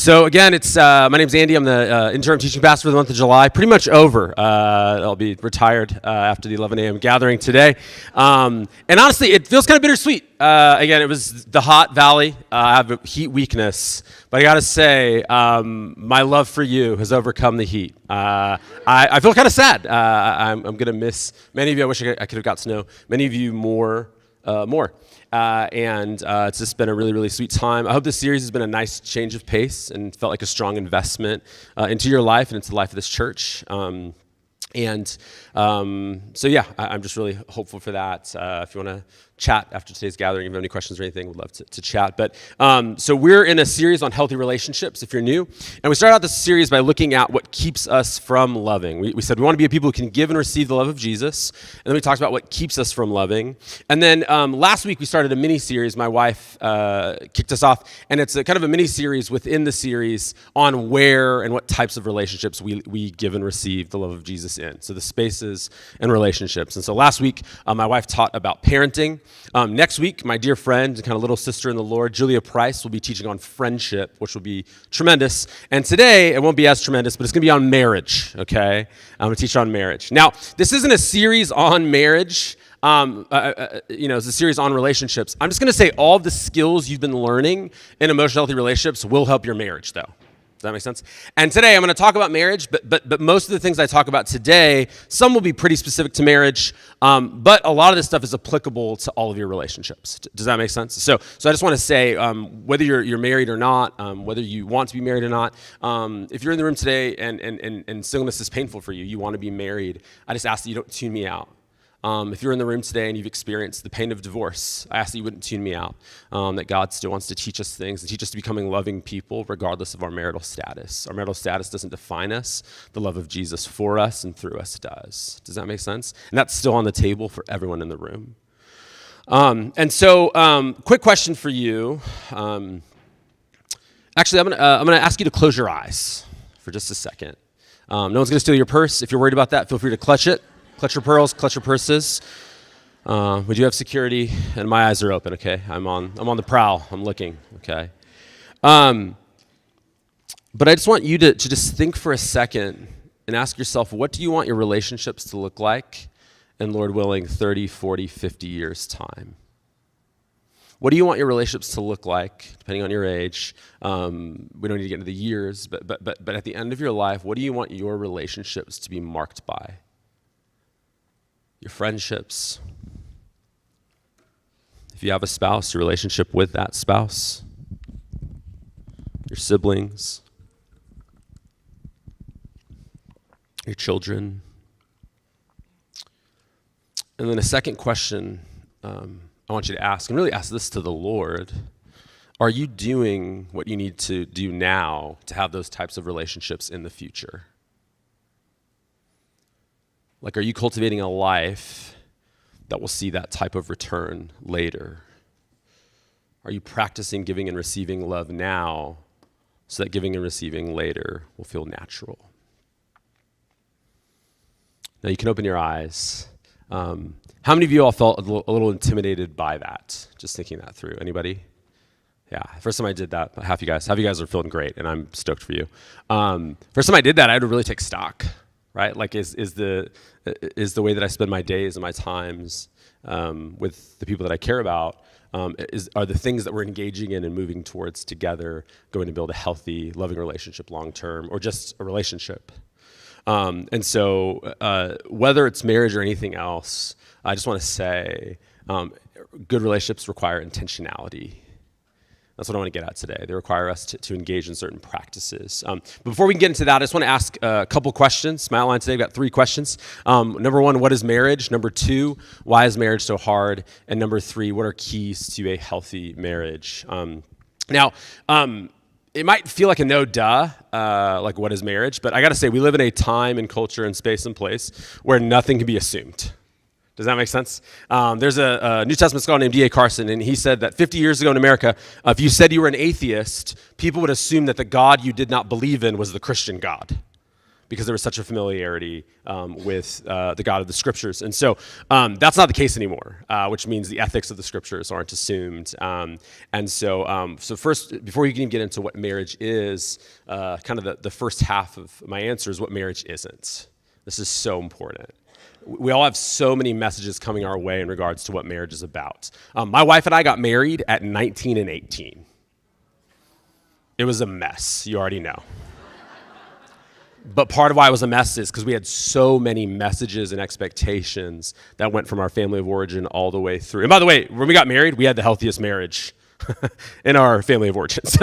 So again, it's my name's Andy. I'm the interim teaching pastor for the month of July. Pretty much over. I'll be retired after the 11 a.m. gathering today. And honestly, it feels kind of bittersweet. Again, it was the hot valley. I have a heat weakness, but I got to say, my love for you has overcome the heat. I feel kind of sad. I'm going to miss many of you. I wish I could have got to know many of you more. And it's just been a really, really sweet time. I hope this series has been a nice change of pace and felt like a strong investment into your life and into the life of this church. So yeah, I'm just really hopeful for that. If you want to chat after today's gathering, if you have any questions or anything, we'd love to chat. But so we're in a series on healthy relationships, if you're new. And we started out this series by looking at what keeps us from loving. We said we want to be a people who can give and receive the love of Jesus. And then we talked about what keeps us from loving. And then last week we started a mini-series. My wife kicked us off. And it's a kind of a mini-series within the series on where and what types of relationships we give and receive the love of Jesus in. So the spaces and relationships. And so last week, my wife taught about parenting. Next week, my dear friend and kind of little sister in the Lord, Julia Price, will be teaching on friendship, which will be tremendous. And today, it won't be as tremendous, but it's going to be on marriage, okay? I'm going to teach on marriage. Now, this isn't a series on marriage. It's a series on relationships. I'm just going to say all of the skills you've been learning in emotional healthy relationships will help your marriage, though. Does that make sense? And today I'm going to talk about marriage, but most of the things I talk about today, some will be pretty specific to marriage, but a lot of this stuff is applicable to all of your relationships. Does that make sense? So I just want to say, whether you're married or not, whether you want to be married or not, if you're in the room today and singleness is painful for you, you want to be married, I just ask that you don't tune me out. If you're in the room today and you've experienced the pain of divorce, I ask that you wouldn't tune me out, that God still wants to teach us things and teach us to becoming loving people regardless of our marital status. Our marital status doesn't define us. The love of Jesus for us and through us does. Does that make sense? And that's still on the table for everyone in the room. Quick question for you. Actually, I'm gonna ask you to close your eyes for just a second. No one's gonna steal your purse. If you're worried about that, feel free to clutch it. Clutch your pearls, clutch your purses. We do have security, and my eyes are open, okay? I'm on the prowl. I'm looking, okay? But I just want you to just think for a second and ask yourself, what do you want your relationships to look like in, Lord willing, 30, 40, 50 years' time? What do you want your relationships to look like, depending on your age? We don't need to get into the years, but at the end of your life, what do you want your relationships to be marked by? Your friendships. If you have a spouse, your relationship with that spouse. Your siblings. Your children. And then a second question I want you to ask, and really ask this to the Lord. Are you doing what you need to do now to have those types of relationships in the future? Like, are you cultivating a life that will see that type of return later? Are you practicing giving and receiving love now so that giving and receiving later will feel natural? Now, you can open your eyes. How many of you all felt a little intimidated by that? Just thinking that through. Anybody? Yeah, first time I did that, half you guys are feeling great, and I'm stoked for you. First time I did that, I had to really take stock. Right? Like, is the way that I spend my days and my times with the people that I care about, are the things that we're engaging in and moving towards together going to build a healthy, loving relationship long term, or just a relationship? Whether it's marriage or anything else, I just want to say, good relationships require intentionality. That's what I want to get at today. They require us to engage in certain practices. But before we can get into that, I just want to ask a couple questions. My outline today, I've got 3 questions. Number 1, what is marriage? Number 2, why is marriage so hard? And number 3, what are keys to a healthy marriage? It might feel like a no-duh, like what is marriage? But I got to say, we live in a time and culture and space and place where nothing can be assumed. Does that make sense? There's a New Testament scholar named D.A. Carson, and he said that 50 years ago in America, if you said you were an atheist, people would assume that the God you did not believe in was the Christian God. because there was such a familiarity with the God of the Scriptures. And so that's not the case anymore, which means the ethics of the Scriptures aren't assumed. So first, before you can even get into what marriage is, kind of the first half of my answer is what marriage isn't. This is so important. We all have so many messages coming our way in regards to what marriage is about. My wife and I got married at 19 and 18. It was a mess, you already know. But part of why it was a mess is because we had so many messages and expectations that went from our family of origin all the way through. And by the way, when we got married, we had the healthiest marriage in our family of origins,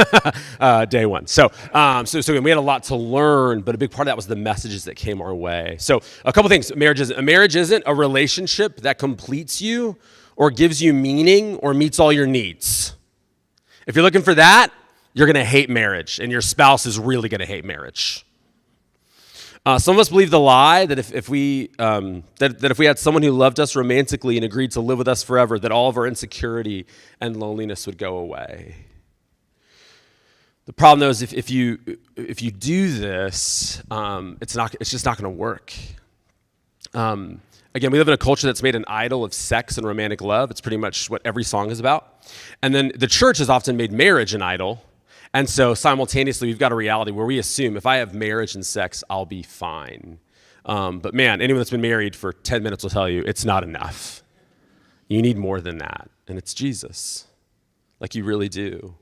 day one. So we had a lot to learn, but a big part of that was the messages that came our way. So a couple things. A marriage isn't a relationship that completes you or gives you meaning or meets all your needs. If you're looking for that, you're going to hate marriage, and your spouse is really going to hate marriage. Some of us believe the lie that if we had someone who loved us romantically and agreed to live with us forever, that all of our insecurity and loneliness would go away. The problem, though, is if you do this, it's just not going to work. Again, we live in a culture that's made an idol of sex and romantic love. It's pretty much what every song is about. And then the church has often made marriage an idol. And so simultaneously, we've got a reality where we assume if I have marriage and sex, I'll be fine. But man, anyone that's been married for 10 minutes will tell you it's not enough. You need more than that, and it's Jesus. Like you really do.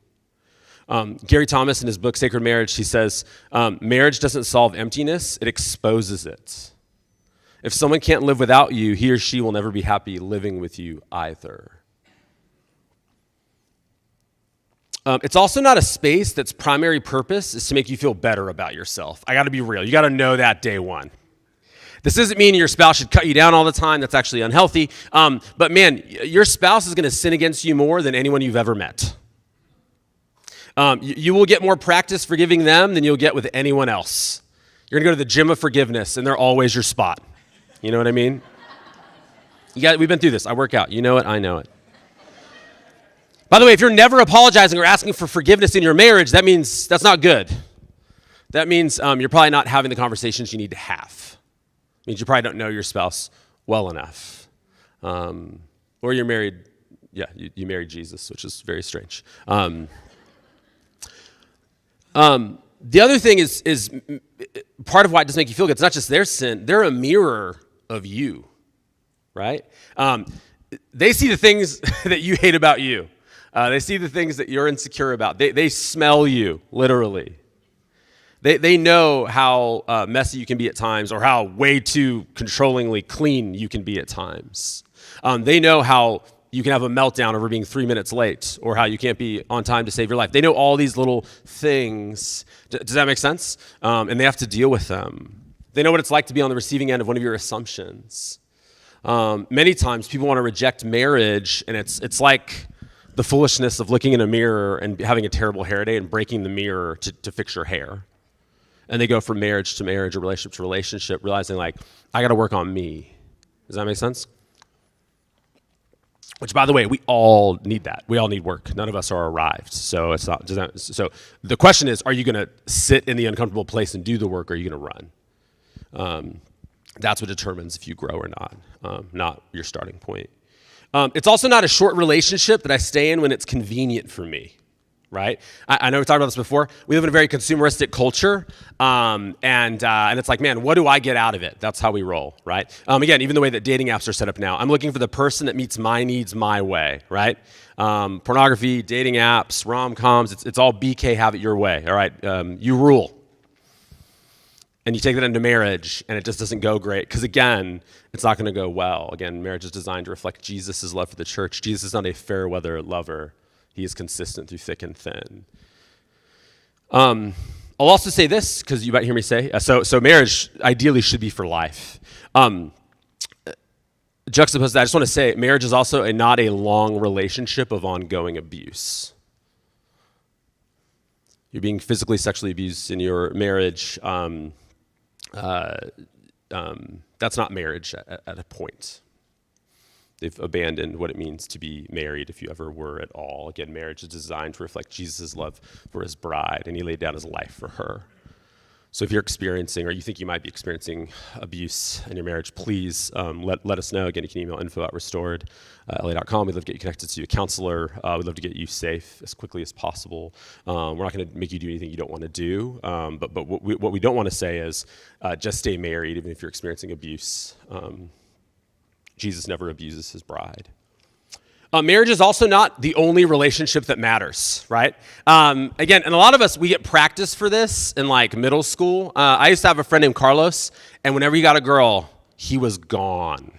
Gary Thomas, in his book, Sacred Marriage, he says, marriage doesn't solve emptiness, it exposes it. If someone can't live without you, he or she will never be happy living with you either. It's also not a space that's primary purpose is to make you feel better about yourself. I got to be real. You got to know that day one. This doesn't mean your spouse should cut you down all the time. That's actually unhealthy. But man, your spouse is going to sin against you more than anyone you've ever met. You will get more practice forgiving them than you'll get with anyone else. You're going to go to the gym of forgiveness, and they're always your spot. You know what I mean? We've been through this. I work out. You know it. I know it. By the way, if you're never apologizing or asking for forgiveness in your marriage, that means that's not good. That means you're probably not having the conversations you need to have. It means you probably don't know your spouse well enough. Or you're married, you married Jesus, which is very strange. The other thing is part of why it doesn't make you feel good. It's not just their sin. They're a mirror of you, right? They see the things that you hate about you. They see the things that you're insecure about. They smell you, literally. They know how messy you can be at times or how way too controllingly clean you can be at times. They know how you can have a meltdown over being 3 minutes late or how you can't be on time to save your life. They know all these little things. Does that make sense? And they have to deal with them. They know what it's like to be on the receiving end of one of your assumptions. Many times people want to reject marriage, and it's like the foolishness of looking in a mirror and having a terrible hair day and breaking the mirror to fix your hair. And they go from marriage to marriage or relationship to relationship, realizing like, I got to work on me. Does that make sense? Which, by the way, we all need that. We all need work. None of us are arrived. So it's not. So the question is, are you going to sit in the uncomfortable place and do the work, or are you going to run? That's what determines if you grow or not your starting point. It's also not a short relationship that I stay in when it's convenient for me, right? I know we talked about this before. We live in a very consumeristic culture, and it's like, man, what do I get out of it? That's how we roll, right? Again, even the way that dating apps are set up now, I'm looking for the person that meets my needs my way, right? Pornography, dating apps, rom-coms, it's all BK, have it your way, all right? You rule. And you take that into marriage, and it just doesn't go great. Because again, it's not going to go well. Again, marriage is designed to reflect Jesus' love for the church. Jesus is not a fair weather lover. He is consistent through thick and thin. I'll also say this, because you might hear me say, so marriage ideally should be for life. Juxtaposed that, I just want to say, marriage is also not a long relationship of ongoing abuse. You're being physically, sexually abused in your marriage. That's not marriage at a point. They've abandoned what it means to be married, if you ever were at all. Again, marriage is designed to reflect Jesus' love for his bride, and he laid down his life for her. So if you're experiencing, or you think you might be experiencing abuse in your marriage, please let us know. Again, you can email info@restoredla.com. We'd love to get you connected to a counselor. We'd love to get you safe as quickly as possible. We're not going to make you do anything you don't want to do. But what we don't want to say is just stay married, even if you're experiencing abuse. Jesus never abuses his bride. Marriage is also not the only relationship that matters, right? Again, and a lot of us, we get practice for this in like middle school. I used to have a friend named Carlos, and whenever he got a girl, he was gone.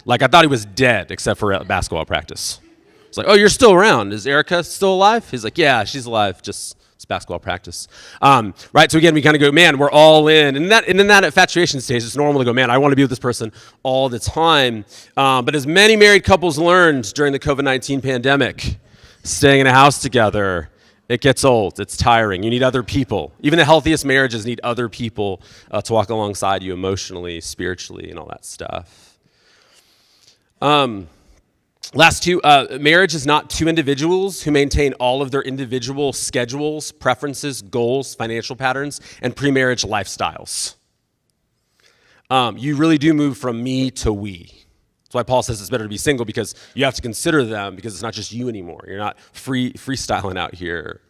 Like I thought he was dead, except for basketball practice. It's like, oh, you're still around. Is Erica still alive? He's like, yeah, she's alive. Just it's basketball practice, right? So again, we kind of go, man, we're all in, and in that infatuation stage, it's normal to go, man, I want to be with this person all the time. But as many married couples learned during the COVID-19 pandemic, staying in a house together, it gets old. It's tiring. You need other people. Even the healthiest marriages need other people to walk alongside you emotionally, spiritually, and all that stuff. Last two, marriage is not two individuals who maintain all of their individual schedules, preferences, goals, financial patterns, and pre-marriage lifestyles. You really do move from me to we. That's why Paul says it's better to be single, because you have to consider them, because it's not just you anymore. You're not freestyling out here.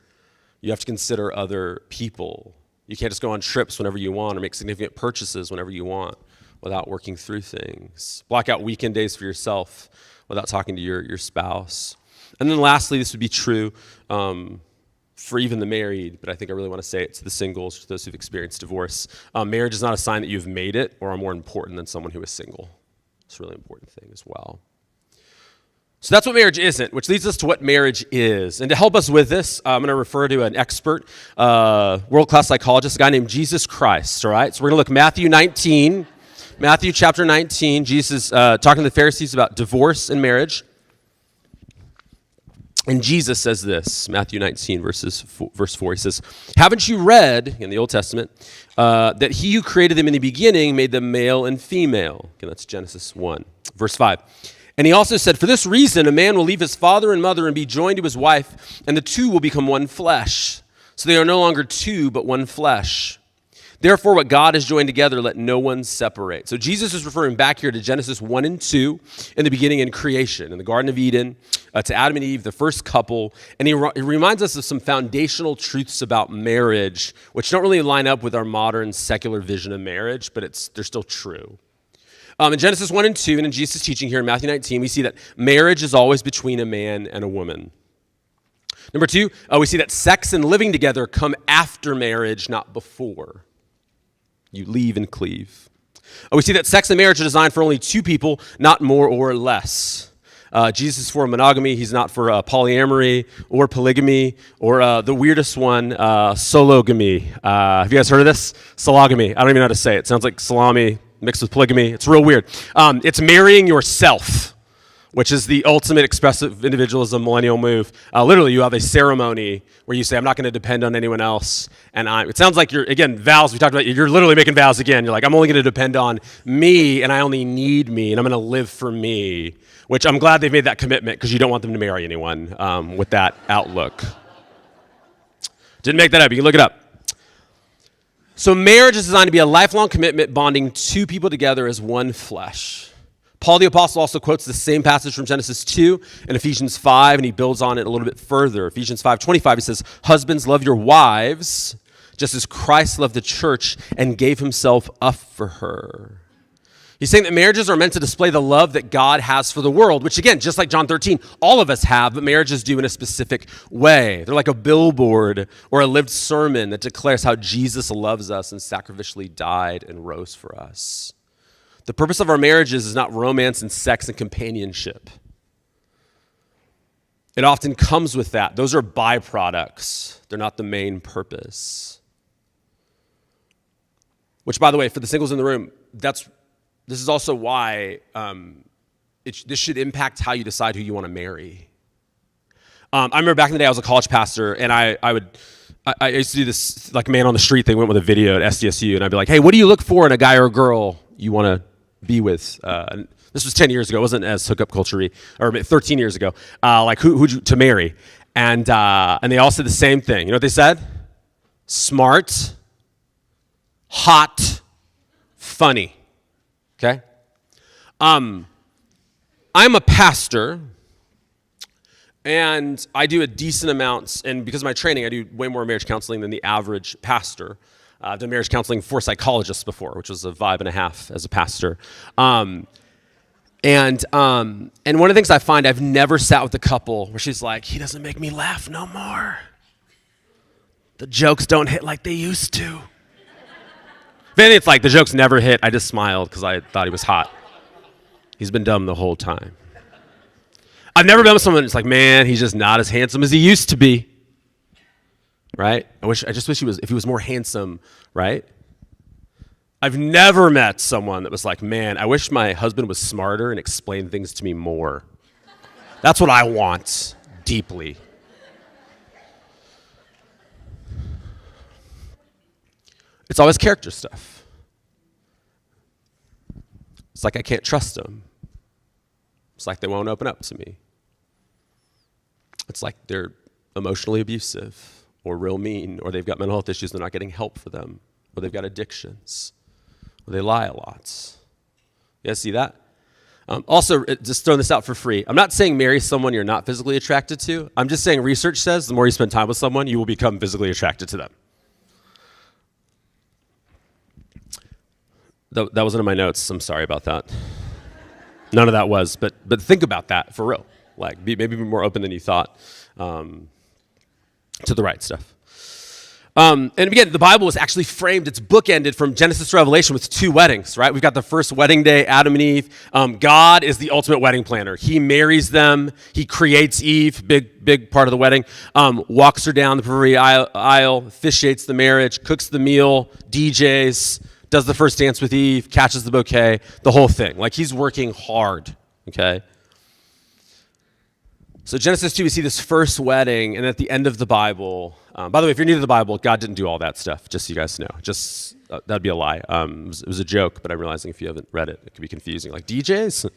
You have to consider other people. You can't just go on trips whenever you want or make significant purchases whenever you want without working through things. Block out weekend days for yourself without talking to your spouse. And then lastly, this would be true for even the married, but I think I really want to say it to the singles, to those who've experienced divorce. Marriage is not a sign that you've made it or are more important than someone who is single. It's a really important thing as well. So that's what marriage isn't, which leads us to what marriage is. And to help us with this, I'm going to refer to an expert, world-class psychologist, a guy named Jesus Christ, all right? So we're going to look Matthew chapter 19, Jesus talking to the Pharisees about divorce and marriage. And Jesus says this, Matthew 19, verse 4, he says, haven't you read in the Old Testament that he who created them in the beginning made them male and female? Okay, that's Genesis 1, verse 5. And he also said, for this reason, a man will leave his father and mother and be joined to his wife, and the two will become one flesh. So they are no longer two, but one flesh. Therefore, what God has joined together, let no one separate. So Jesus is referring back here to Genesis 1 and 2, in the beginning in creation, in the Garden of Eden, to Adam and Eve, the first couple. And he reminds us of some foundational truths about marriage, which don't really line up with our modern secular vision of marriage, but they're still true. In Genesis 1 and 2, and in Jesus' teaching here in Matthew 19, we see that marriage is always between a man and a woman. Number 2, we see that sex and living together come after marriage, not before. You leave and cleave. We see that sex and marriage are designed for only two people, not more or less. Jesus is for monogamy. He's not for polyamory or polygamy or the weirdest one, sologamy. Have you guys heard of this? Sologamy. I don't even know how to say it. It sounds like salami mixed with polygamy. It's real weird. It's marrying yourself, which is the ultimate expressive individualism millennial move. Literally, you have a ceremony where you say, I'm not going to depend on anyone else. And it sounds like again, vows, we talked about, you're literally making vows again. You're like, I'm only going to depend on me, and I only need me, and I'm going to live for me, which I'm glad they've made that commitment, because you don't want them to marry anyone with that outlook. Didn't make that up. You can look it up. So marriage is designed to be a lifelong commitment, bonding two people together as one flesh. Paul the Apostle also quotes the same passage from Genesis 2 and Ephesians 5, and he builds on it a little bit further. Ephesians 5:25, he says, husbands, love your wives, just as Christ loved the church and gave himself up for her. He's saying that marriages are meant to display the love that God has for the world, which again, just like John 13, all of us have, but marriages do in a specific way. They're like a billboard or a lived sermon that declares how Jesus loves us and sacrificially died and rose for us. The purpose of our marriages is not romance and sex and companionship. It often comes with that. Those are byproducts. They're not the main purpose. Which, by the way, for the singles in the room, this is also why this should impact how you decide who you want to marry. I remember back in the day, I was a college pastor, and I used to do this like man on the street thing. Went with a video at SDSU, and I'd be like, hey, what do you look for in a guy or a girl you want to be with? This was 10 years ago. It wasn't as hookup culture-y, or 13 years ago. Like who'd you to marry? And they all said the same thing. You know what they said? Smart, hot, funny, okay? I'm a pastor, and I do a decent amount, and because of my training, I do way more marriage counseling than the average pastor. I've done marriage counseling for psychologists before, which was a vibe and a half as a pastor. And one of the things I find, I've never sat with a couple where she's like, he doesn't make me laugh no more. The jokes don't hit like they used to. Then it's like the jokes never hit. I just smiled because I thought he was hot. He's been dumb the whole time. I've never been with someone that's like, man, he's just not as handsome as he used to be. Right? I just wish if he was more handsome, right? I've never met someone that was like, man, I wish my husband was smarter and explained things to me more. That's what I want deeply. It's always character stuff. It's like I can't trust them. It's like they won't open up to me. It's like they're emotionally abusive or real mean, or they've got mental health issues, they're not getting help for them, or they've got addictions, or they lie a lot. You guys see that? Also, just throwing this out for free. I'm not saying marry someone you're not physically attracted to. I'm just saying research says the more you spend time with someone, you will become physically attracted to them. That wasn't in my notes. I'm sorry about that. None of that was, but think about that for real. Like, maybe be more open than you thought to the right stuff. And again, the Bible is actually framed, it's bookended from Genesis to Revelation with two weddings, right? We've got the first wedding day, Adam and Eve. God is the ultimate wedding planner. He marries them. He creates Eve, big part of the wedding, walks her down the pearly aisle, officiates the marriage, cooks the meal, DJs, does the first dance with Eve, catches the bouquet, the whole thing. Like, he's working hard, okay? So Genesis 2, we see this first wedding, and at the end of the Bible, by the way, if you're new to the Bible, God didn't do all that stuff, just so you guys know. That'd be a lie. It was a joke, but I'm realizing if you haven't read it, it could be confusing. Like, DJs?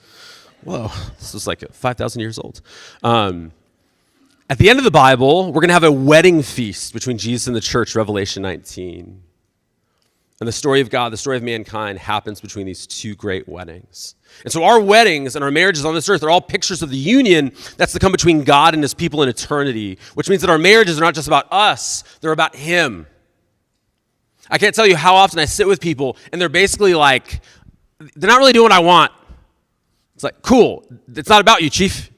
Whoa, this is like 5,000 years old. At the end of the Bible, we're going to have a wedding feast between Jesus and the church, Revelation 19. And the story of God, the story of mankind happens between these two great weddings. And so our weddings and our marriages on this earth are all pictures of the union that's to come between God and his people in eternity, which means that our marriages are not just about us, they're about him. I can't tell you how often I sit with people and they're basically like, they're not really doing what I want. It's like, cool, it's not about you, chief.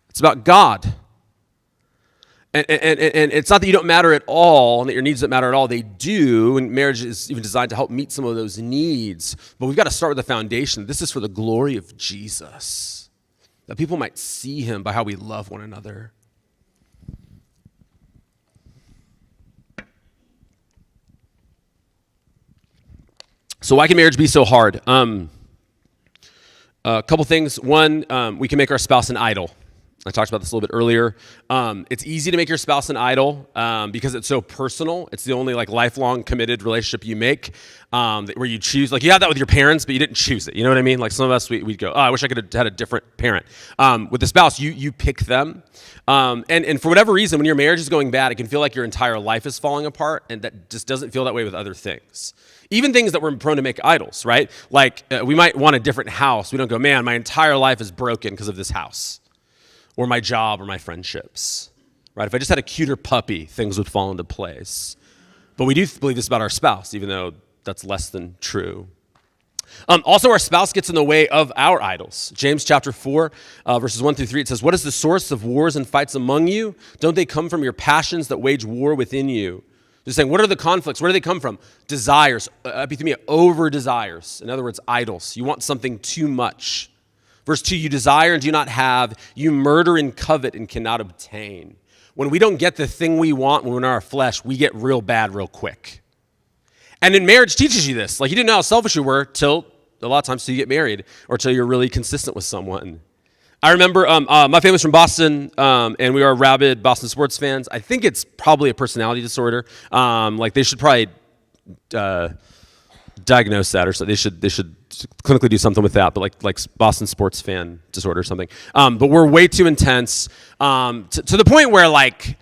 It's about God. And it's not that you don't matter at all and that your needs don't matter at all. They do, and marriage is even designed to help meet some of those needs. But we've got to start with the foundation. This is for the glory of Jesus, that people might see him by how we love one another. So why can marriage be so hard? A couple things. One, we can make our spouse an idol. I talked about this a little bit earlier. It's easy to make your spouse an idol because it's so personal. It's the only lifelong committed relationship you make where you choose. Like, you have that with your parents, but you didn't choose it. You know what I mean? Like, some of us, we'd go, oh, I wish I could have had a different parent. With the spouse, you pick them. And for whatever reason, when your marriage is going bad, it can feel like your entire life is falling apart, and that just doesn't feel that way with other things. Even things that we're prone to make idols, right? Like, we might want a different house. We don't go, man, my entire life is broken because of this house, or my job, or my friendships, right? If I just had a cuter puppy, things would fall into place. But we do believe this about our spouse, even though that's less than true. Also, our spouse gets in the way of our idols. James chapter 4, verses 1 through 3, it says, "What is the source of wars and fights among you? Don't they come from your passions that wage war within you?" Just saying, what are the conflicts? Where do they come from? Desires, epithumia, over desires. In other words, idols. You want something too much. Verse 2, you desire and do not have. You murder and covet and cannot obtain. When we don't get the thing we want when we're in our flesh, we get real bad real quick. And in marriage teaches you this. Like, you didn't know how selfish you were till a lot of times till you get married or till you're really consistent with someone. I remember my family's from Boston, and we are rabid Boston sports fans. I think it's probably a personality disorder. They should probably diagnose that, or so they should clinically do something with that. But like Boston sports fan disorder or something. But we're way too intense to the point where like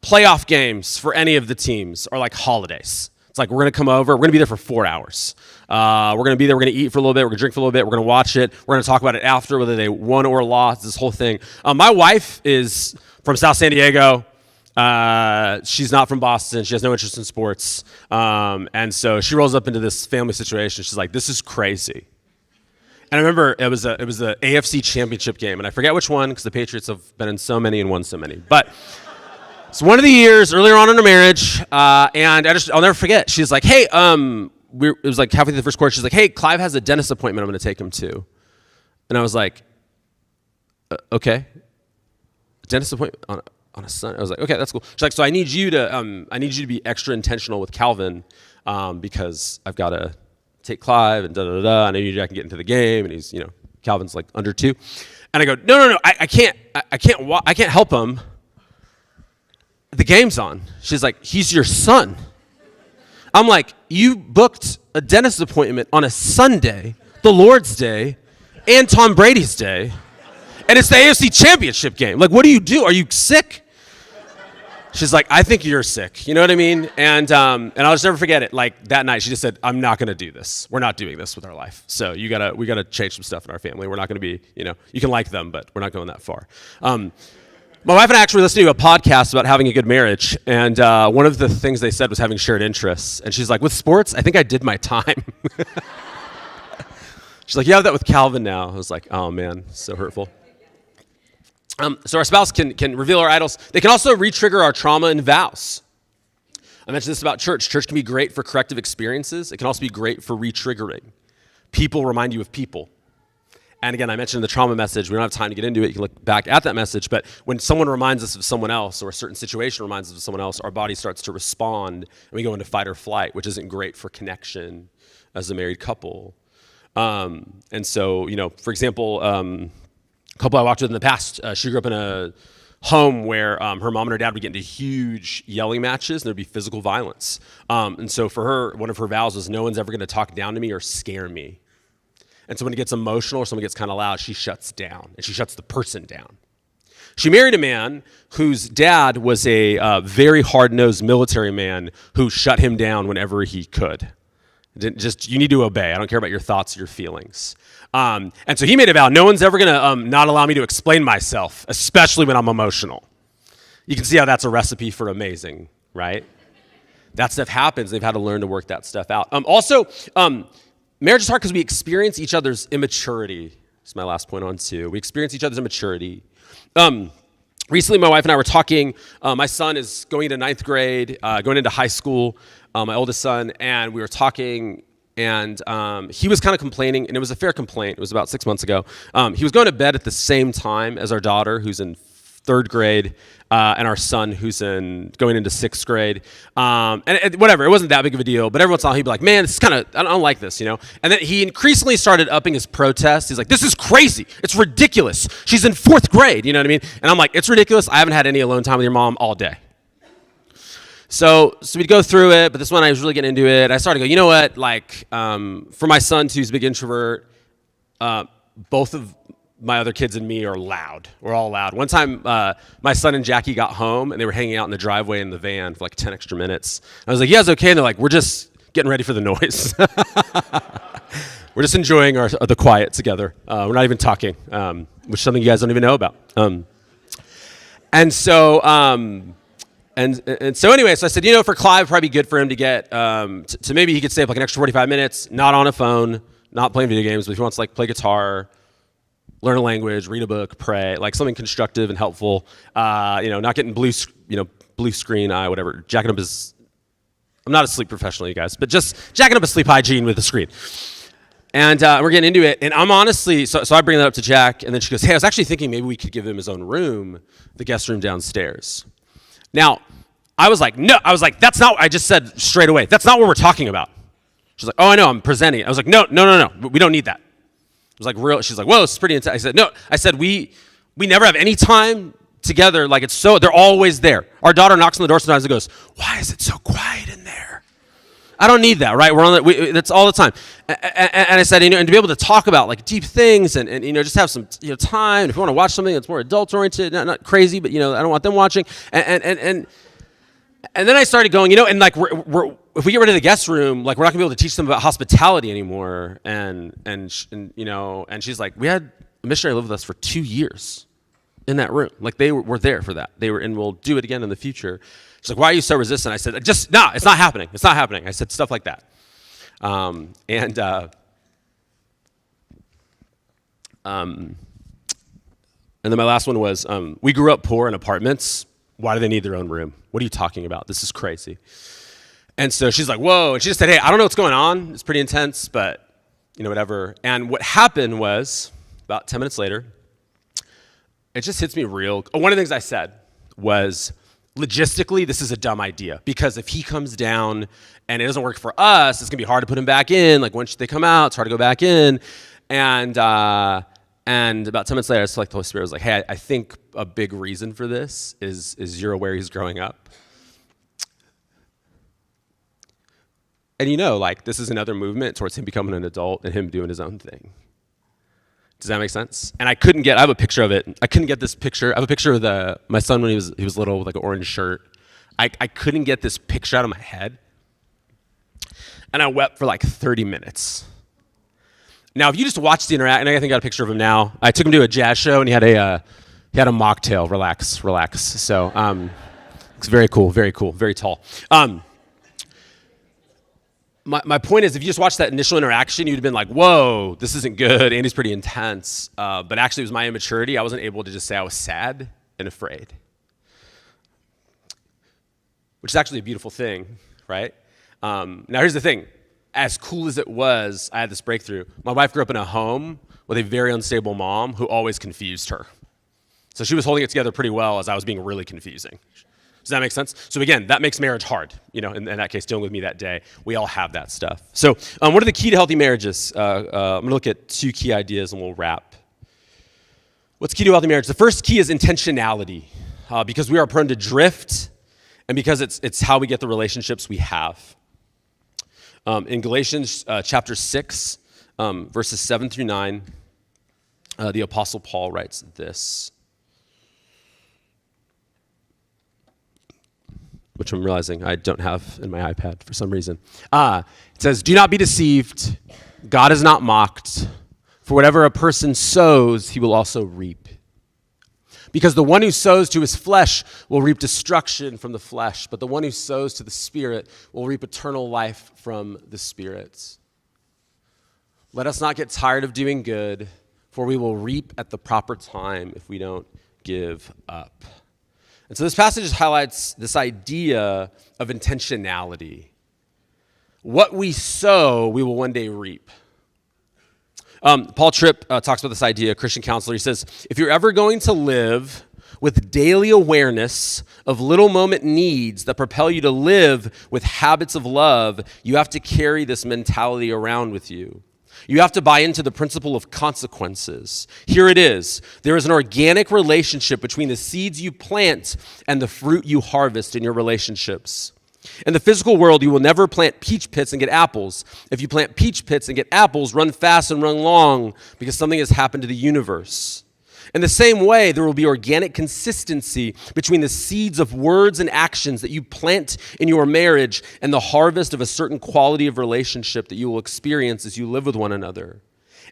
playoff games for any of the teams are like holidays. It's like, we're going to come over. We're going to be there for 4 hours. We're going to be there. We're going to eat for a little bit. We're going to drink for a little bit. We're going to watch it. We're going to talk about it after, whether they won or lost, this whole thing. My wife is from South San Diego. She's not from Boston. She has no interest in sports. And so she rolls up into this family situation. She's like, this is crazy. And I remember it was the AFC Championship game. And I forget which one because the Patriots have been in so many and won so many. But it's one of the years earlier on in her marriage, and I'll never forget. She's like, hey, it was like halfway through the first quarter. She's like, hey, Clive has a dentist appointment I'm going to take him to. And I was like, okay, dentist appointment on a Sunday. I was like, okay, that's cool. She's like, so I need you to be extra intentional with Calvin because I've got to take Clive and da-da-da. I need I can get into the game, and he's, Calvin's like under 2. And I go, no, I can't help him. The game's on. She's like, he's your son. I'm like, you booked a dentist appointment on a Sunday, the Lord's Day, and Tom Brady's day, and it's the AFC Championship game. Like, what do you do? Are you sick? She's like, I think you're sick. You know what I mean? And I'll just never forget it. Like, that night, she just said, I'm not going to do this. We're not doing this with our life. So we got to change some stuff in our family. We're not going to be, you can like them, but we're not going that far. My wife and I actually listened to a podcast about having a good marriage, and one of the things they said was having shared interests. And she's like, with sports, I think I did my time. She's like, you have that with Calvin now. I was like, oh man, so hurtful. So our spouse can reveal our idols. They can also re-trigger our trauma and vows. I mentioned this about church. Church can be great for corrective experiences. It can also be great for re-triggering. People remind you of people. And again, I mentioned the trauma message. We don't have time to get into it. You can look back at that message. But when someone reminds us of someone else or a certain situation reminds us of someone else, our body starts to respond, and we go into fight or flight, which isn't great for connection as a married couple. And so, for example, a couple I walked with in the past, she grew up in a home where her mom and her dad would get into huge yelling matches, and there'd be physical violence. And so for her, one of her vows was, no one's ever going to talk down to me or scare me. And so when it gets emotional or someone gets kind of loud, she shuts down, and she shuts the person down. She married a man whose dad was a very hard-nosed military man who shut him down whenever he could. You need to obey. I don't care about your thoughts or your feelings. And so he made a vow, no one's ever going to not allow me to explain myself, especially when I'm emotional. You can see how that's a recipe for amazing, right? That stuff happens. They've had to learn to work that stuff out. Marriage is hard because we experience each other's immaturity. That's my last point on too. We experience each other's immaturity. Recently, my wife and I were talking. My son is going into 9th grade, going into high school, my oldest son, and we were talking, and he was kind of complaining, and it was a fair complaint. It was about 6 months ago. He was going to bed at the same time as our daughter, who's in 3rd grade, and our son, who's going into 6th grade. And whatever, it wasn't that big of a deal, but every once in a while he'd be like, man, this is kind of, I don't like this, And then he increasingly started upping his protest. He's like, this is crazy. It's ridiculous. She's in 4th grade, you know what I mean? And I'm like, it's ridiculous. I haven't had any alone time with your mom all day. So we'd go through it, but this one I was really getting into it. I started to go, you know what? Like, for my son, who's a big introvert, both of my other kids and me are loud. We're all loud. One time, my son and Jackie got home, and they were hanging out in the driveway in the van for like 10 extra minutes. I was like, yeah, it's okay. And they're like, we're just getting ready for the noise. We're just enjoying the quiet together. We're not even talking, which is something you guys don't even know about. And so anyway, so I said, for Clive, probably good for him to get, to maybe he could stay up like an extra 45 minutes, not on a phone, not playing video games, but if he wants to like play guitar, learn a language, read a book, pray, like something constructive and helpful, not getting blue screen eye, whatever, jacking up his, I'm not a sleep professional, you guys, but just jacking up his sleep hygiene with the screen. And we're getting into it, and I'm honestly, so I bring that up to Jack, and then she goes, hey, I was actually thinking maybe we could give him his own room, the guest room downstairs. Now, I was like, that's not, I just said straight away, that's not what we're talking about. She's like, oh, I know, I'm presenting it. I was like, no, we don't need that. It was like real, she's like, whoa, it's pretty intense. I said, no, we never have any time together, like they're always there. Our daughter knocks on the door sometimes and goes, why is it so quiet in there? I don't need that, right? We're on that's all the time. And I said, and to be able to talk about like deep things and just have some time. If you want to watch something that's more adult oriented, not crazy, but I don't want them watching. And then I started going, and like if we get rid of the guest room, like we're not gonna be able to teach them about hospitality anymore. And she's like, we had a missionary live with us for 2 years in that room. Like they were there for that. And we'll do it again in the future. She's like, why are you so resistant? I said, it's not happening. It's not happening. I said stuff like that. And then my last one was, we grew up poor in apartments. Why do they need their own room? What are you talking about? This is crazy. And so she's like, whoa. And she just said, hey, I don't know what's going on. It's pretty intense, but whatever. And what happened was about 10 minutes later, it just hits me real. One of the things I said was, logistically, this is a dumb idea because if he comes down and it doesn't work for us, it's gonna be hard to put him back in. Like once they come out, it's hard to go back in. And about 10 minutes later, I just like the Holy Spirit was like, hey, I think a big reason for this is you're aware he's growing up. And like this is another movement towards him becoming an adult and him doing his own thing. Does that make sense? And I have a picture of it. I couldn't get this picture. I have a picture of my son when he was little with like an orange shirt. I couldn't get this picture out of my head. And I wept for like 30 minutes. Now, if you just watch the interaction, I think I got a picture of him now. I took him to a jazz show and he had a mocktail. Relax. So it's very cool, very tall. My point is, if you just watched that initial interaction, you'd have been like, whoa, this isn't good. Andy's pretty intense. But actually, it was my immaturity. I wasn't able to just say I was sad and afraid, which is actually a beautiful thing, right? Now, here's the thing. As cool as it was, I had this breakthrough. My wife grew up in a home with a very unstable mom who always confused her. So she was holding it together pretty well as I was being really confusing. Does that make sense? So again, that makes marriage hard. In that case, dealing with me that day. We all have that stuff. So what are the key to healthy marriages? I'm going to look at 2 key ideas and we'll wrap. What's key to healthy marriage? The first key is intentionality, because we are prone to drift and because it's how we get the relationships we have. In Galatians chapter 6, verses 7 through 9, the Apostle Paul writes this, which I'm realizing I don't have in my iPad for some reason. It says, do not be deceived. God is not mocked. For whatever a person sows, he will also reap. Because the one who sows to his flesh will reap destruction from the flesh, but the one who sows to the Spirit will reap eternal life from the Spirit. Let us not get tired of doing good, for we will reap at the proper time if we don't give up. And so this passage highlights this idea of intentionality. What we sow, we will one day reap. Paul Tripp talks about this idea, a Christian counselor. He says, if you're ever going to live with daily awareness of little moment needs that propel you to live with habits of love, you have to carry this mentality around with you. You have to buy into the principle of consequences. Here it is. There is an organic relationship between the seeds you plant and the fruit you harvest in your relationships. In the physical world, you will never plant peach pits and get apples. If you plant peach pits and get apples, run fast and run long because something has happened to the universe. In the same way, there will be organic consistency between the seeds of words and actions that you plant in your marriage and the harvest of a certain quality of relationship that you will experience as you live with one another.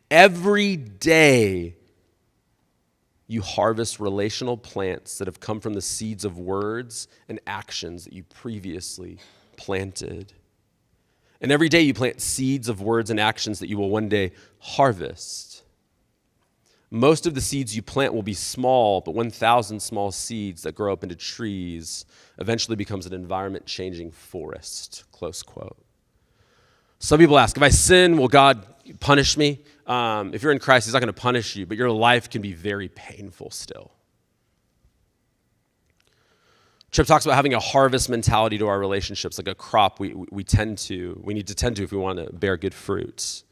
Every day, you harvest relational plants that have come from the seeds of words and actions that you previously planted. And every day you plant seeds of words and actions that you will one day harvest. Most of the seeds you plant will be small, but 1,000 small seeds that grow up into trees eventually becomes an environment-changing forest, close quote. Some people ask, if I sin, will God punish me? If you're in Christ, he's not going to punish you, but your life can be very painful still. Tripp talks about having a harvest mentality to our relationships, like a crop we need to tend to if we want to bear good fruits.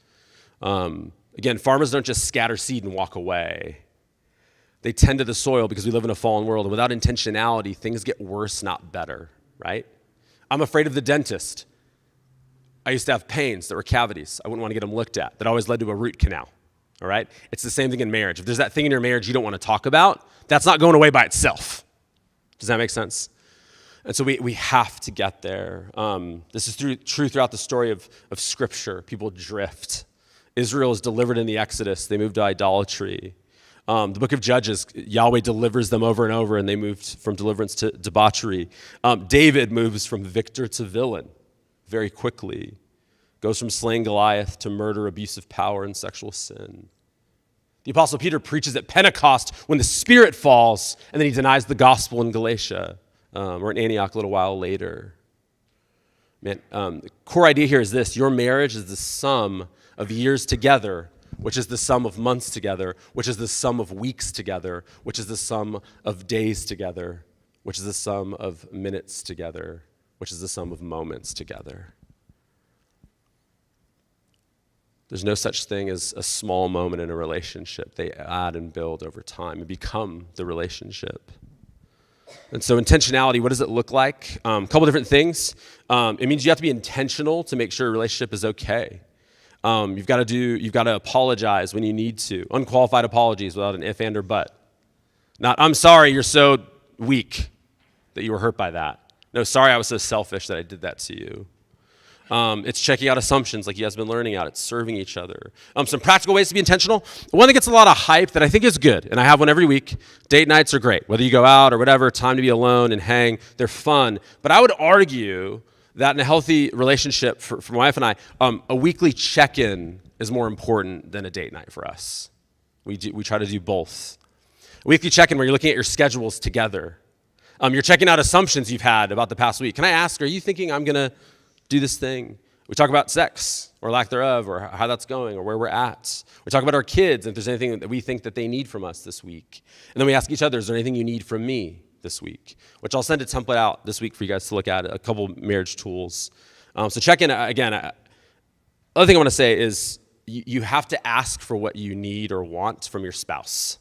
Again, farmers don't just scatter seed and walk away. They tend to the soil because we live in a fallen world, and without intentionality, things get worse, not better, right? I'm afraid of the dentist. I used to have pains that were cavities. I wouldn't want to get them looked at. That always led to a root canal, all right? It's the same thing in marriage. If there's that thing in your marriage you don't want to talk about, that's not going away by itself. Does that make sense? And so we have to get there. This is true throughout the story of Scripture. People drift. Israel is delivered in the Exodus. They move to idolatry. The book of Judges, Yahweh delivers them over and over, and they moved from deliverance to debauchery. David moves from victor to villain very quickly. Goes from slaying Goliath to murder, abuse of power, and sexual sin. The Apostle Peter preaches at Pentecost when the Spirit falls, and then he denies the gospel in Galatia or in Antioch a little while later. Man, the core idea here is this: your marriage is the sum of years together, which is the sum of months together, which is the sum of weeks together, which is the sum of days together, which is the sum of minutes together, which is the sum of moments together. There's no such thing as a small moment in a relationship. They add and build over time and become the relationship. And so intentionality, what does it look like? A couple different things. It means you have to be intentional to make sure a relationship is okay. You've got to apologize when you need to. Unqualified apologies without an if, and, or but. Not, I'm sorry you're so weak that you were hurt by that. No, sorry I was so selfish that I did that to you. It's checking out assumptions like you guys have been learning out. It's serving each other. Some practical ways to be intentional. One that gets a lot of hype that I think is good, and I have one every week. Date nights are great. Whether you go out or whatever, time to be alone and hang, they're fun. But I would argue that in a healthy relationship for my wife and I, a weekly check-in is more important than a date night for us. We try to do both. A weekly check-in where you're looking at your schedules together. You're checking out assumptions you've had about the past week. Can I ask, are you thinking I'm going to do this thing? We talk about sex or lack thereof or how that's going or where we're at. We talk about our kids and if there's anything that we think that they need from us this week. And then we ask each other, is there anything you need from me this week? Which I'll send a template out this week for you guys to look at, a couple marriage tools. So check in again. Other thing I want to say is you have to ask for what you need or want from your spouse.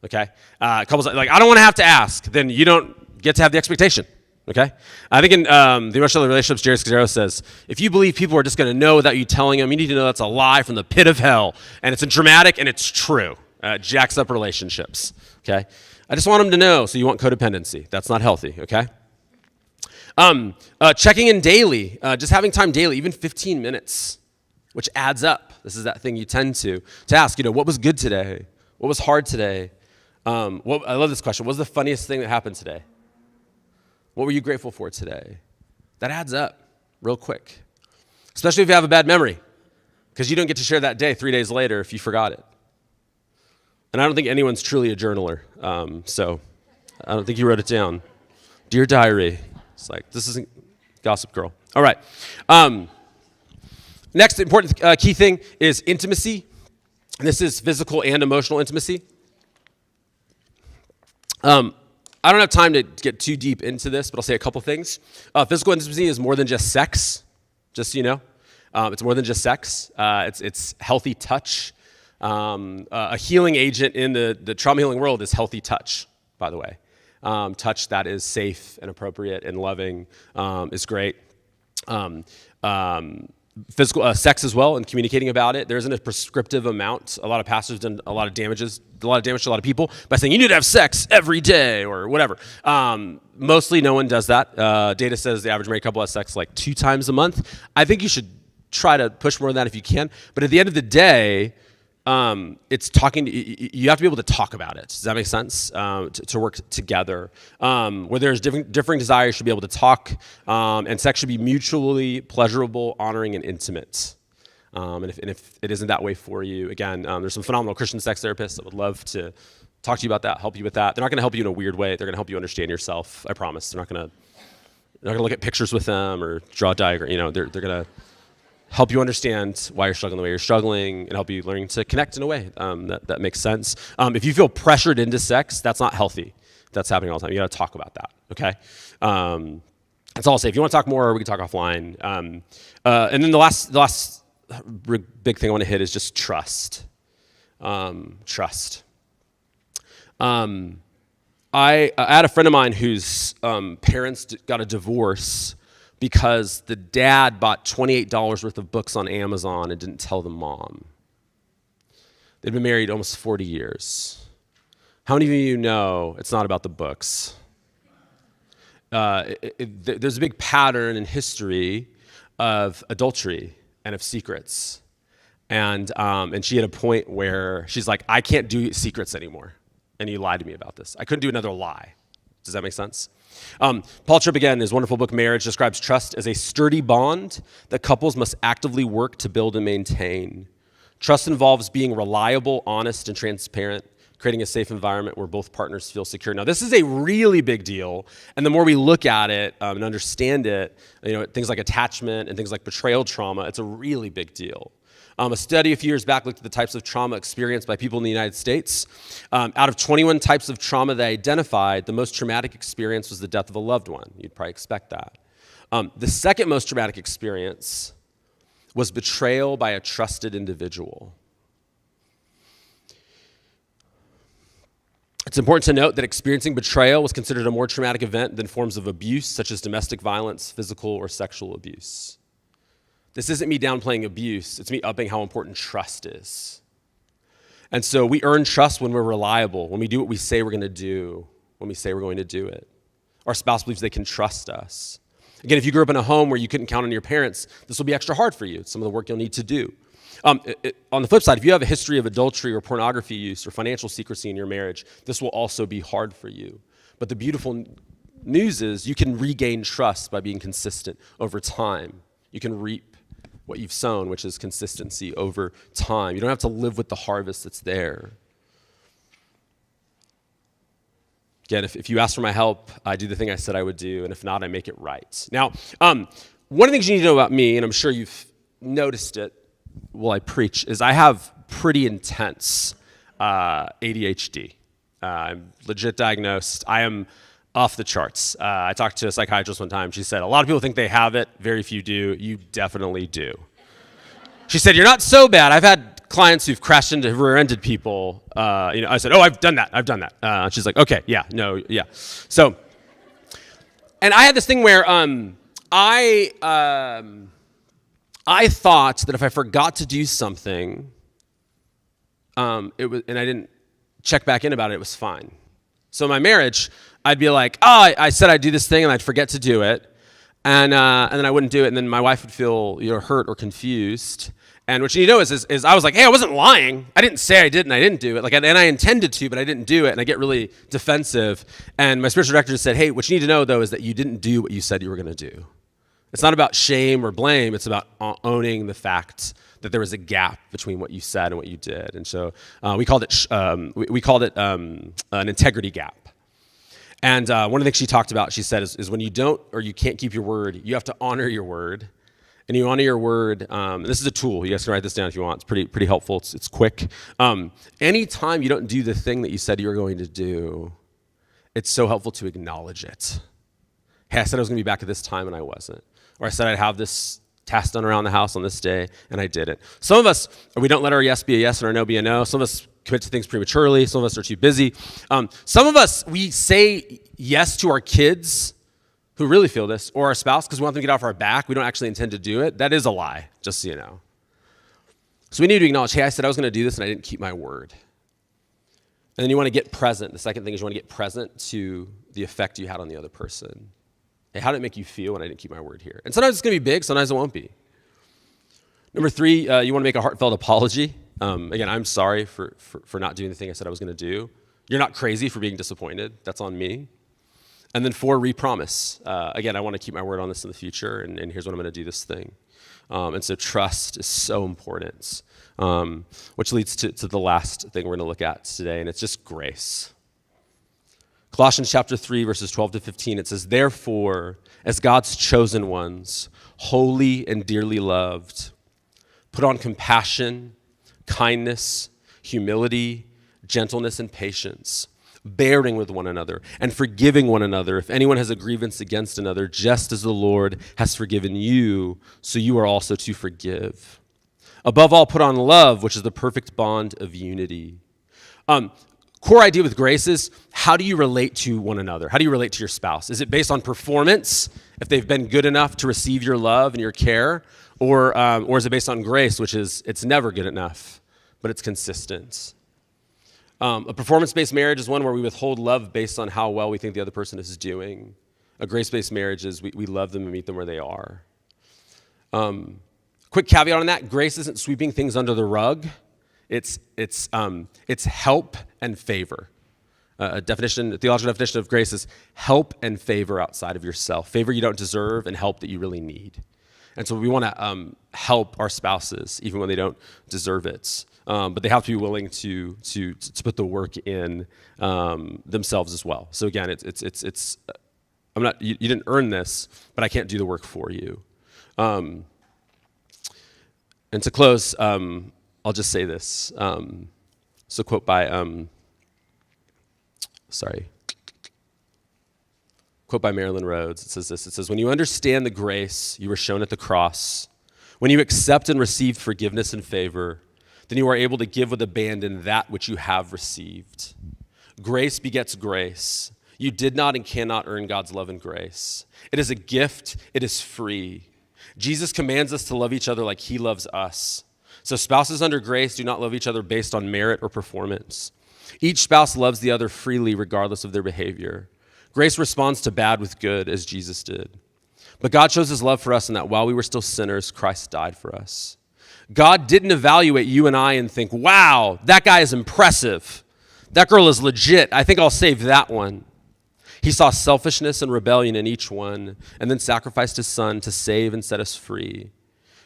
Okay? Couples like, I don't want to have to ask. Then you don't get to have the expectation. Okay? I think in the Emotional Relationships, Jerry Scazzaro says, if you believe people are just going to know without you telling them, you need to know that's a lie from the pit of hell. And it's dramatic and it's true. It jacks up relationships. Okay? I just want them to know, so you want codependency. That's not healthy, okay? Checking in daily, just having time daily, even 15 minutes, which adds up. This is that thing you tend to ask, what was good today? What was hard today? I love this question. What was the funniest thing that happened today? What were you grateful for today? That adds up real quick, especially if you have a bad memory, because you don't get to share that day 3 days later if you forgot it. And I don't think anyone's truly a journaler, so I don't think you wrote it down. Dear diary. It's like, this isn't Gossip Girl. All right. Next important key thing is intimacy. This is physical and emotional intimacy. I don't have time to get too deep into this, but I'll say a couple things. Physical intimacy is more than just sex, just so you know. It's more than just sex. It's healthy touch. A healing agent in the trauma healing world is healthy touch, by the way. Touch that is safe and appropriate and loving is great. Physical sex as well, and communicating about it. There isn't a prescriptive amount. A lot of pastors have done a lot of damage to a lot of people by saying you need to have sex every day or whatever. Mostly no one does that. Data says the average married couple has sex like 2 times a month. I think you should try to push more than that if you can. But at the end of the day, it's talking. You have to be able to talk about it. Does that make sense? To work together. Where there's differing desires, you should be able to talk, and sex should be mutually pleasurable, honoring, and intimate. And if it isn't that way for you, again, there's some phenomenal Christian sex therapists that would love to talk to you about that, help you with that. They're not going to help you in a weird way. They're going to help you understand yourself. I promise. They're not going to look at pictures with them or draw a diagram. They're going to help you understand why you're struggling the way you're struggling and help you learn to connect in a way that makes sense. If you feel pressured into sex, that's not healthy. That's happening all the time. You got to talk about that, okay? That's all I'll say. If you want to talk more, we can talk offline. And then the last big thing I want to hit is just trust. Trust. I had a friend of mine whose parents got a divorce because the dad bought $28 worth of books on Amazon and didn't tell the mom. They'd been married almost 40 years. How many of you know it's not about the books? there's a big pattern in history of adultery and of secrets. And she had a point where she's like, I can't do secrets anymore. And he lied to me about this. I couldn't do another lie. Does that make sense? Paul Tripp, again, in his wonderful book, Marriage, describes trust as a sturdy bond that couples must actively work to build and maintain. Trust involves being reliable, honest, and transparent, creating a safe environment where both partners feel secure. Now, this is a really big deal, and the more we look at it and understand it, things like attachment and things like betrayal trauma, it's a really big deal. A study a few years back looked at the types of trauma experienced by people in the United States. Out of 21 types of trauma they identified, the most traumatic experience was the death of a loved one. You'd probably expect that. The second most traumatic experience was betrayal by a trusted individual. It's important to note that experiencing betrayal was considered a more traumatic event than forms of abuse, such as domestic violence, physical or sexual abuse. This isn't me downplaying abuse. It's me upping how important trust is. And so we earn trust when we're reliable, when we do what we say we're going to do, when we say we're going to do it. Our spouse believes they can trust us. Again, if you grew up in a home where you couldn't count on your parents, this will be extra hard for you. It's some of the work you'll need to do. On the flip side, if you have a history of adultery or pornography use or financial secrecy in your marriage, this will also be hard for you. But the beautiful news is you can regain trust by being consistent over time. You can reap what you've sown, which is consistency over time. You don't have to live with the harvest that's there. Again, if you ask for my help, I do the thing I said I would do, and if not, I make it right. Now, one of the things you need to know about me, and I'm sure you've noticed it while I preach, is I have pretty intense ADHD. I'm legit diagnosed. I am off the charts. I talked to a psychiatrist one time. She said, a lot of people think they have it. Very few do. You definitely do. She said, you're not so bad. I've had clients who've crashed into rear-ended people. I said, I've done that. She's like, okay, yeah. So, and I had this thing where I thought that if I forgot to do something, and I didn't check back in about it, it was fine. So in my marriage, I'd be like, I said I'd do this thing, and I'd forget to do it, and then I wouldn't do it, and then my wife would feel hurt or confused. And what you need to know is I was like, hey, I wasn't lying. I didn't say I did, and I didn't do it. And I intended to, but I didn't do it, and I get really defensive. And my spiritual director just said, hey, what you need to know, though, is that you didn't do what you said you were going to do. It's not about shame or blame. It's about owning the fact that there was a gap between what you said and what you did. And so we called it an integrity gap. And one of the things she talked about, she said, is when you don't or you can't keep your word, you have to honor your word. And you honor your word. This is a tool. You guys can write this down if you want. It's pretty helpful. It's quick. Anytime you don't do the thing that you said you were going to do, it's so helpful to acknowledge it. Hey, I said I was going to be back at this time, and I wasn't. Or I said I'd have this task done around the house on this day, and I didn't. Some of us, we don't let our yes be a yes and our no be a no. Some of us commit to things prematurely. Some of us are too busy. Some of us, we say yes to our kids who really feel this, or our spouse, because we want them to get off our back. We don't actually intend to do it. That is a lie, just so you know. So we need to acknowledge, hey, I said I was going to do this, and I didn't keep my word. And then you want to get present. The second thing is you want to get present to the effect you had on the other person. Hey, how did it make you feel when I didn't keep my word here? And sometimes it's going to be big, sometimes it won't be. Number 3, you want to make a heartfelt apology. Again, I'm sorry for not doing the thing I said I was going to do. You're not crazy for being disappointed. That's on me. And then 4, re-promise. Again, I want to keep my word on this in the future, and here's what I'm going to do this thing. And so trust is so important, which leads to the last thing we're going to look at today, and it's just grace. Colossians chapter 3, verses 12 to 15, it says, therefore, as God's chosen ones, holy and dearly loved, put on compassion, kindness, humility, gentleness, and patience, bearing with one another and forgiving one another if anyone has a grievance against another, just as the Lord has forgiven you, so you are also to forgive. Above all, put on love, which is the perfect bond of unity. Core idea with grace is, how do you relate to one another? How do you relate to your spouse? Is it based on performance, if they've been good enough to receive your love and your care? Or is it based on grace, which is, it's never good enough, but it's consistent? A performance-based marriage is one where we withhold love based on how well we think the other person is doing. A grace-based marriage is we love them and meet them where they are. Quick caveat on that, grace isn't sweeping things under the rug. It's help and favor. A theological definition of grace is help and favor outside of yourself. Favor you don't deserve and help that you really need. And so we want to help our spouses even when they don't deserve it. But they have to be willing to put the work in themselves as well. So again, you didn't earn this, but I can't do the work for you. And to close, I'll just say this. So quote by Marilyn Rhodes. It says this. It says, when you understand the grace you were shown at the cross, when you accept and receive forgiveness and favor, then you are able to give with abandon that which you have received. Grace begets grace. You did not and cannot earn God's love and grace. It is a gift. It is free. Jesus commands us to love each other like he loves us. So spouses under grace do not love each other based on merit or performance. Each spouse loves the other freely regardless of their behavior. Grace responds to bad with good as Jesus did. But God shows his love for us in that while we were still sinners, Christ died for us. God didn't evaluate you and I and think, wow, that guy is impressive. That girl is legit. I think I'll save that one. He saw selfishness and rebellion in each one and then sacrificed his son to save and set us free.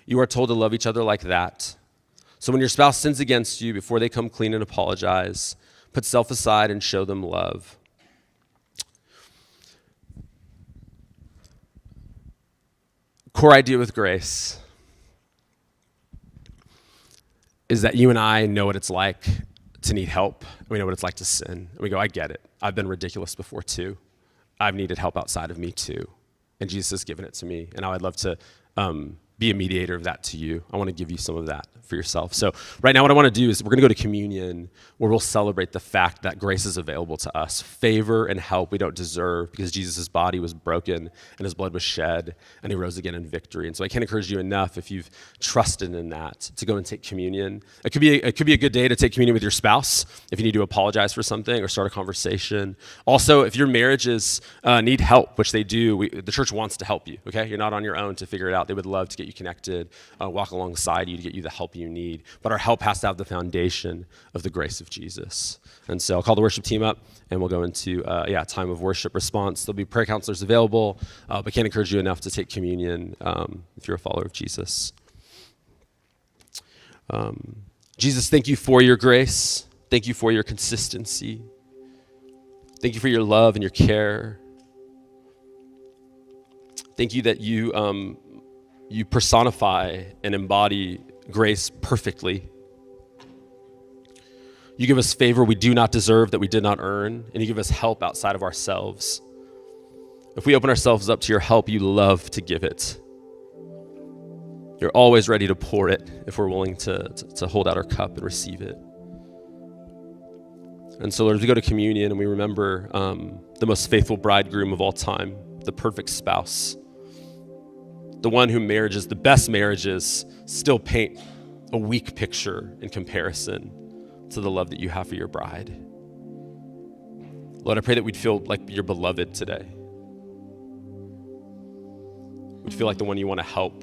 You are told to love each other like that. So when your spouse sins against you, before they come clean and apologize, put self aside and show them love. Core idea with grace is that you and I know what it's like to need help. We know what it's like to sin. And we go, I get it. I've been ridiculous before too. I've needed help outside of me too. And Jesus has given it to me. And I'd love to be a mediator of that to you. I want to give you some of that for yourself. So right now what I want to do is we're going to go to communion where we'll celebrate the fact that grace is available to us. Favor and help we don't deserve because Jesus' body was broken and his blood was shed and he rose again in victory. And so I can't encourage you enough if you've trusted in that to go and take communion. It could be a good day to take communion with your spouse if you need to apologize for something or start a conversation. Also, if your marriages need help, which they do, the church wants to help you, okay? You're not on your own to figure it out. They would love to get you connected, walk alongside you to get you the help you need. But our help has to have the foundation of the grace of Jesus. And so I'll call the worship team up and we'll go into time of worship response. There'll be prayer counselors available, but can't encourage you enough to take communion if you're a follower of Jesus. Jesus, thank you for your grace. Thank you for your consistency. Thank you for your love and your care. Thank you that you personify and embody grace perfectly. You give us favor we do not deserve, that we did not earn, and you give us help outside of ourselves. If we open ourselves up to your help, you love to give it. You're always ready to pour it if we're willing to hold out our cup and receive it. And so, Lord, as we go to communion and we remember the most faithful bridegroom of all time, the perfect spouse, the one whom marriages, the best marriages, still paint a weak picture in comparison to the love that you have for your bride. Lord, I pray that we'd feel like you're beloved today. We'd feel like the one you want to help.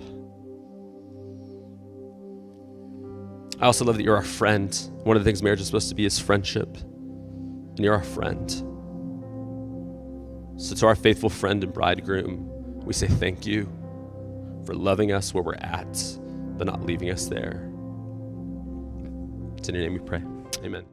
I also love that you're our friend. One of the things marriage is supposed to be is friendship, and you're our friend. So to our faithful friend and bridegroom, we say thank you for loving us where we're at, but not leaving us there. It's in your name we pray. Amen.